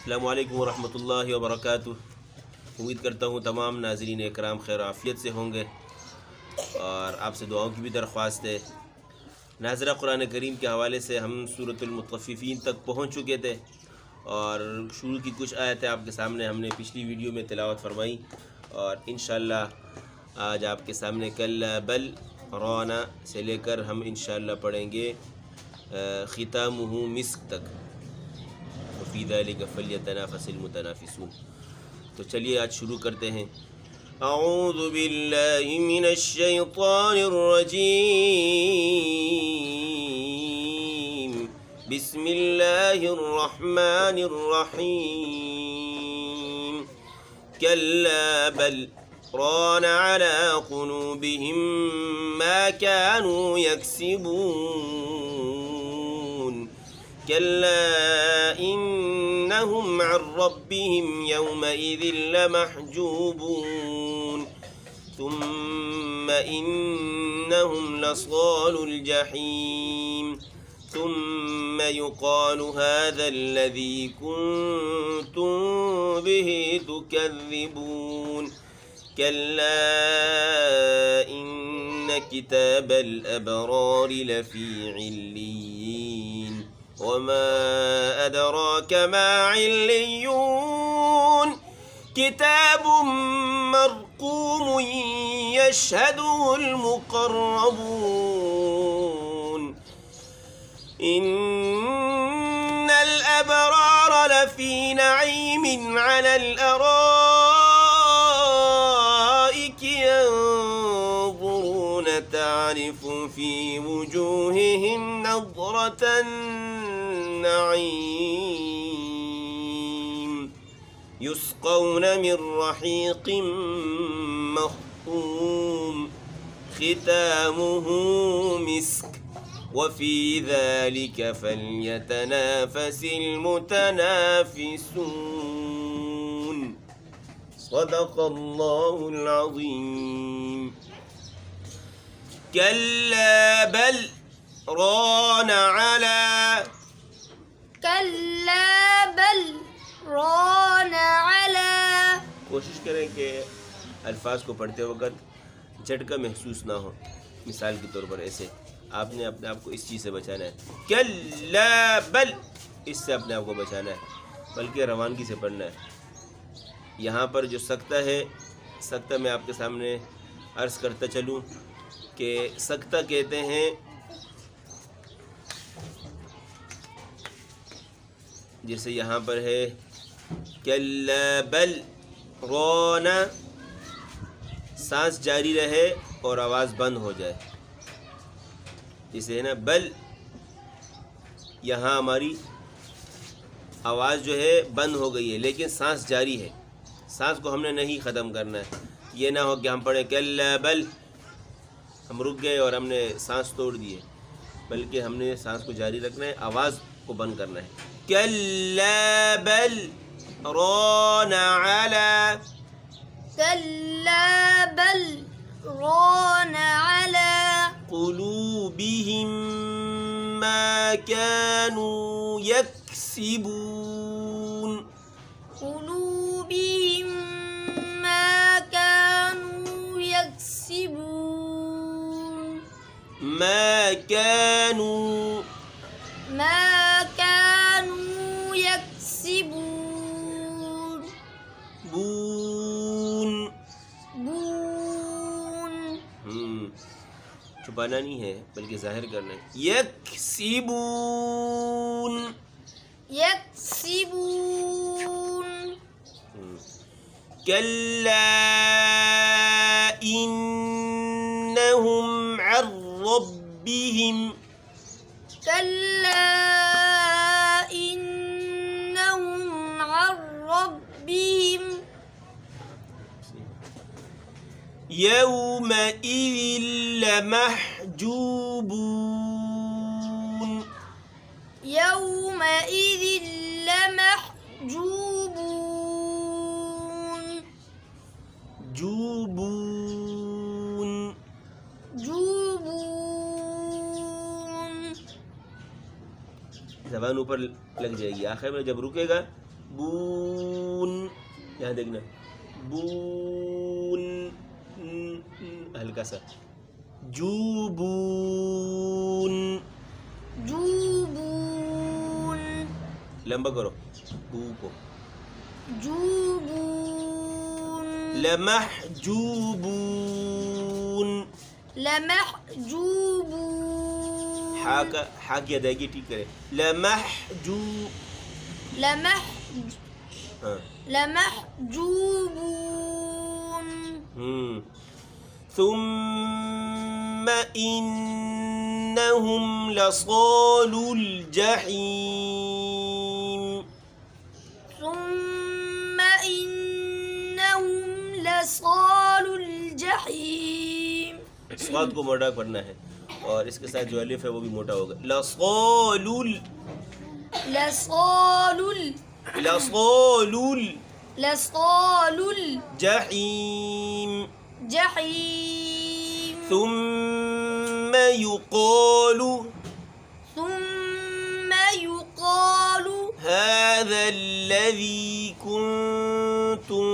अस्सलामु अलैकुम वरहमतुल्लाहि वबरकातुह। उम्मीद करता हूँ तमाम नाज़रीन इकराम खैर आफ़ियत से होंगे और आपसे दुआओं की भी दरख्वास्त है। नाज़रा कुरान करीम के हवाले से हम सूरतुल मुत्तफ़िफ़ीन तक पहुँच चुके थे और शुरू की कुछ आयतें आपके सामने हमने पिछली वीडियो में तिलावत फरमाई और इंशाअल्लाह आज आपके सामने कल्ला बल राना से लेकर हम इंशाअल्लाह पढ़ेंगे ख़ितामुहु मिस्क तक। फ़ी ज़ालिका फ़ल्यतनाफ़सिल मुतनाफ़िसून। तो चलिए आज शुरू करते हैं। अऊज़ु बिल्लाहि मिनश शैतानिर रजीम। बिस्मिल्लाहिर रहमानिर रहीम। कल्ला बल रान अला क़ुलूबिहिम मा कानू यक्सिबून। कल्ला इन्नहुम अन रब्बिहिम यौमइज़िन लमहजूबून। सुम्मा इन्नहुम लसालुल जहीम। सुम्मा युक़ालु हाज़ाल्लज़ी कुन्तुम बिही तुकज़्ज़िबून। कल्ला इन्न किताबल अबरारि लफ़ी इल्लिय्यीन। वमा अदराक मा इल्लिय्यून। किताबुम मरक़ूमुन यशहदुहुल मुक़र्रबून। इन्नल अबरार लफ़ी नईमिन अलल अराइकि यंज़ुरून तअरिफ़ु फ़ी वुजूहिहिम नज़रतन नईम। युस्क़ौन मिन रहीक़िम मख़्तूम। ख़ितामुहु मिस्क। वफ़ी ज़ालिका फ़ल्यतनाफ़सिल मुतनाफ़िसून। सदक़ल्लाहुल अज़ीम। कल्ला बल रान अला। कल्ला बल रान अला। कोशिश करें कि अल्फाज को पढ़ते वक्त झटका महसूस ना हो। मिसाल के तौर पर ऐसे आपने अपने आप को इस चीज़ से बचाना है, कल्ला बल, इससे अपने आप को बचाना है, बल्कि रवानगी से पढ़ना है। यहाँ पर जो सकता है, सकता मैं आपके सामने अर्ज़ करता चलूँ कि सकता कहते हैं जैसे यहाँ पर है कल्ला बल राना, सांस जारी रहे और आवाज़ बंद हो जाए। जैसे है ना बल, यहाँ हमारी आवाज़ जो है बंद हो गई है लेकिन सांस जारी है। सांस को हमने नहीं ख़त्म करना है। ये ना हो कि हम पढ़े कल्ला बल, हम रुक गए और हमने सांस तोड़ दिए, बल्कि हमने सांस को जारी रखना है, आवाज़ को बंद करना है। कल्ला बल रान अला। कल्ला बल रान अला। क़ुलूबिहिम मा कानू यक्सिबून। क़ुलूबिहिम मा कानू यक्सिबून। मा कानू यक्सिबून। बून। बून। छुपाना नहीं है बल्कि जाहिर करना है। यक्सिबून। यक्सिबून। कल्ला इन्नहुम अन रब्बिहिम। कल्ला इन्नहुम अन रब्बिहिम यौमइज़िन लमहजूबून। यौमइज़िन लमहजूबून। जूबून। जूबून। ज़बान ऊपर लग जाएगी, आखिर में जब रुकेगा बून, यहाँ देखना, बून, हल्का सा, जूबून, जूबून, लंबा करो बू को, जूबून, लमहजूबून, लमहजूबून, हा की अदायगी ठीक करे, लमहजूबून, ثم إنهم لصالوا الجحيم ثم إنهم لصالوا الجحيم स्वाद को मोटा पढ़ना है और इसके साथ जो अलिफ है वो भी मोटा होगा, लसालुल, लसालुल, लसालुल, लसालुल जहीम, जहीम, ثم يقال هذا الذي كنتم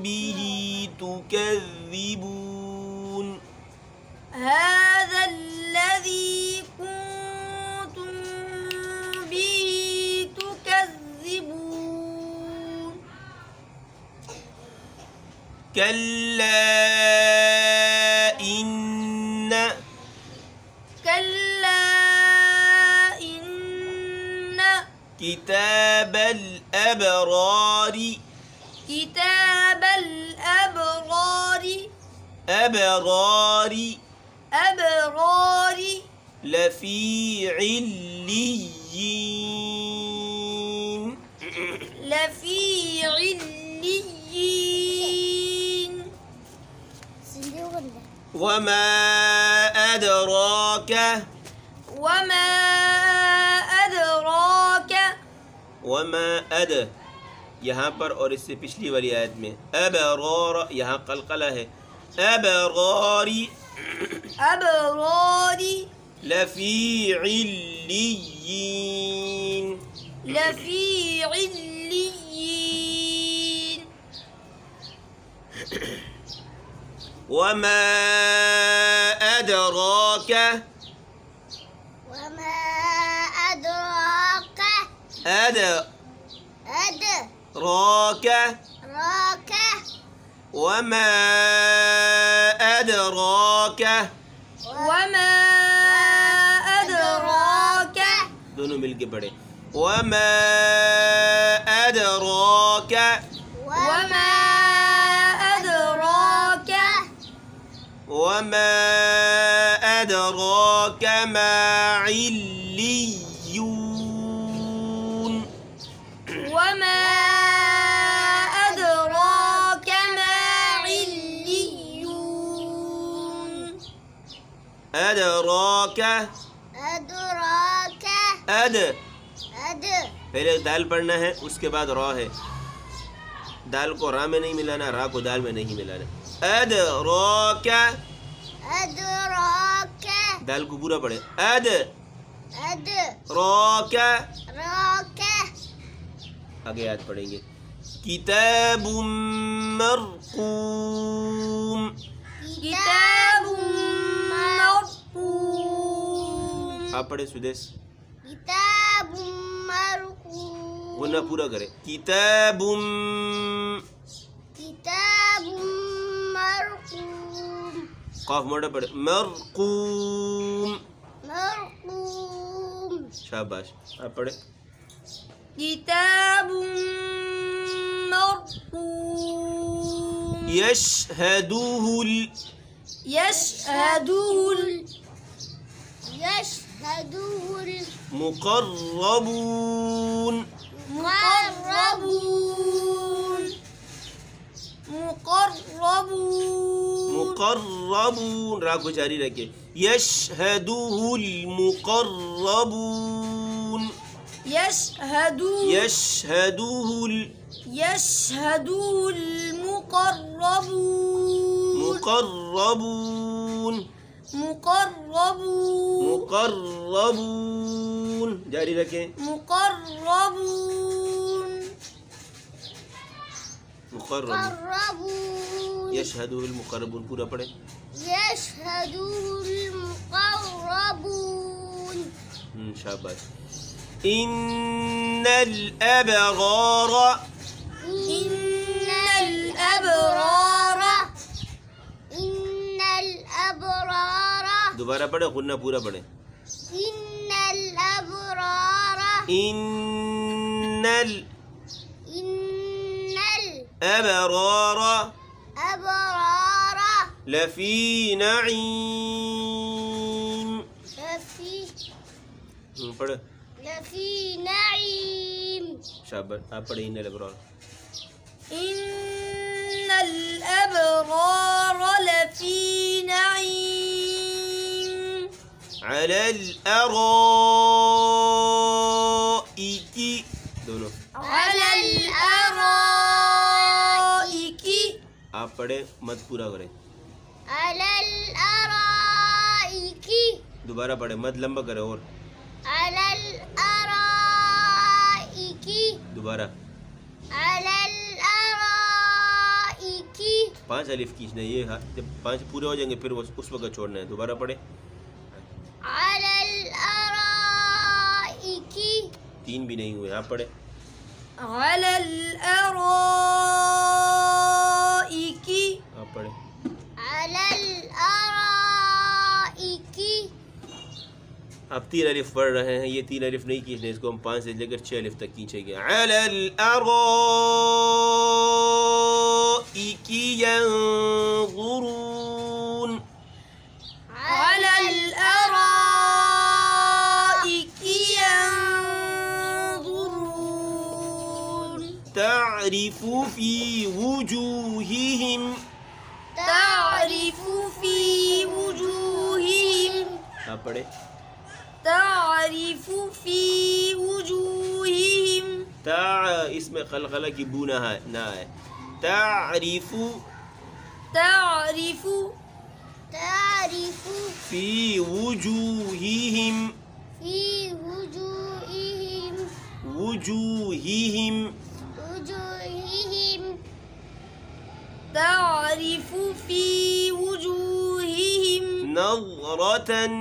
به تكذبون هذا الذي كنتم به تكذبون كلا إن كتاب الأبرار أبرار لفي عليين وما أدراك वमा अद यहाँ पर और इससे पिछली वाली आयत में अबरार, यहाँ कलकला है, अबरारी लफी इल्लियीन वमा अदराक راك وما أدراك दोनों मिलके पढ़े, वमा अदराक वमा अदराक मा इल्लियून وما أدراك ما عليون أدراك अद पहले दाल पढ़ना है, उसके बाद रा है, दाल को रा में नहीं मिलाना, रा को दाल में नहीं मिलाना, अदराक दाल को पूरा पढ़े, अदराक आगे याद पढ़ेंगे, किताबुम मरकूम आप पढ़े सुदेश, वो ना पूरा करे, किताबुम काफ मोटा पढ़े, मरकूम शाबाश, आप पढ़े, किताब मरकूम यशहदुहुल मुकर्रबून मुकर्रबून रा को जारी रखे, यशहदुहुल मुकर्रबून यशहदुहुल मुकर्रबून जारी रखें, मुकर्रबून मुक़र्रबून यशहदुहुल मुक़र्रबून पूरा पढ़े। यशहदुहुल मुक़र्रबून शाबाश। इन्नल अबरार इन्नल अबरार इन्नल अबरार दोबारा पढ़े, गुन्ना पूरा पढ़े। इन्नल अबरार इन्नल इन्नल अबरार अबरार लफी नईम। पढ़े लफी नईम शाबाश। आप पढ़े इन्नल अबरार। इन्नल अबरार लफी नईम अलल अराइकी दोनों। अलल अराइकी आप पढ़े, मत पूरा करें। अलल अराइकी दोबारा पढ़े, मत लंबा करें और। अलल अराइकी दोबारा। अलल अराइकी 5 अलिफ खींचना है, ये जब 5 पूरे हो जाएंगे फिर उस वक्त छोड़ना है। दोबारा पढ़े। अलल अराइकी 3 भी नहीं हुए, आप पढ़े। अलल अराइकी आप पढ़े। अलल अराइकी आप 3 अलिफ पढ़ रहे हैं, ये 3 अलिफ नहीं खींचने, इसको हम 5 से लेकर 6 अलिफ तक खींचेंगे। अलल अराइकी यंज़ुरून। अलल अराइकी यंज़ुरून तारिफु फी वुजूहिहिम। तारिफु फी वुजूहिहिम आप पढ़े। तारिफु फी वुजूहिहिम ता इसमें खलखला की बू ना है, तारिफु तारिफु तारिफु फी वुजूहिहिम फी वुजूहिहिम वुजूहिहिम वुजूहिहिम तारिफु फी वुजूहिहिम नज़रतन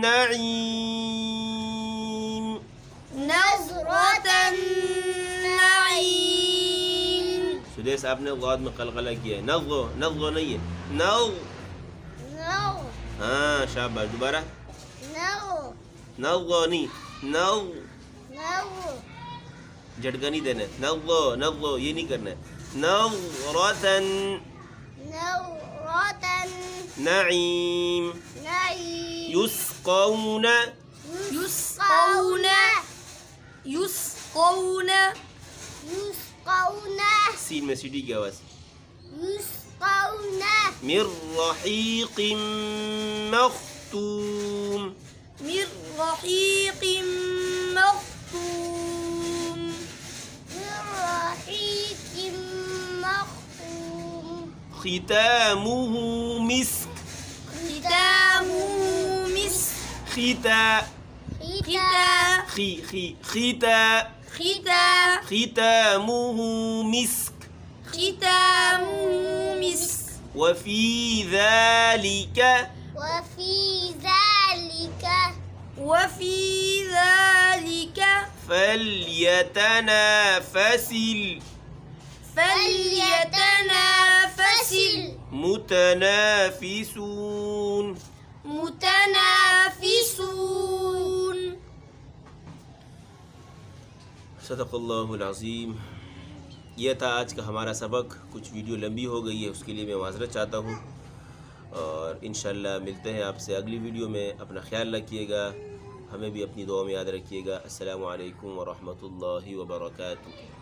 नईम। नज़रतन नईम सुदेश आपने गौद में खलखला किया है, नज़्लो नज़्लो नहीं है, नज़। नो हाँ शाबाश। दोबारा। नो नज़्लो नहीं, नज़ नो झटका नहीं देना है, नज़्लो नज़्लो ये नहीं करना है। नज़रतन नज़रतन नईम। नईम युस्क़ौन युस्क़ौन युस्क़ौन युस्क़ौन सीन में सीटी की आवाज़। युस्क़ौन मिर रहीक़िम मख़्तूम। मिर रहीक़िम मख़्तूम मिर रहीक़िम मख़्तूम ख़ितामुहु मिस्क। ختامه مسك ख़िता ख़ितामुहु मिस्क। ختامه مسك वफ़ी ذلك وفي ذلك فليتنافس المتنافسون। متنافسون सदक़ल्लाहुल अज़ीम। यह था आज का हमारा सबक। कुछ वीडियो लंबी हो गई है, उसके लिए मैं माज़रत चाहता हूँ और इंशाअल्लाह मिलते हैं आपसे अगली वीडियो में। अपना ख्याल रखिएगा, हमें भी अपनी दुआ में याद रखिएगा। अस्सलामु अलैकुम व रहमतुल्लाहि व बरकातुहू।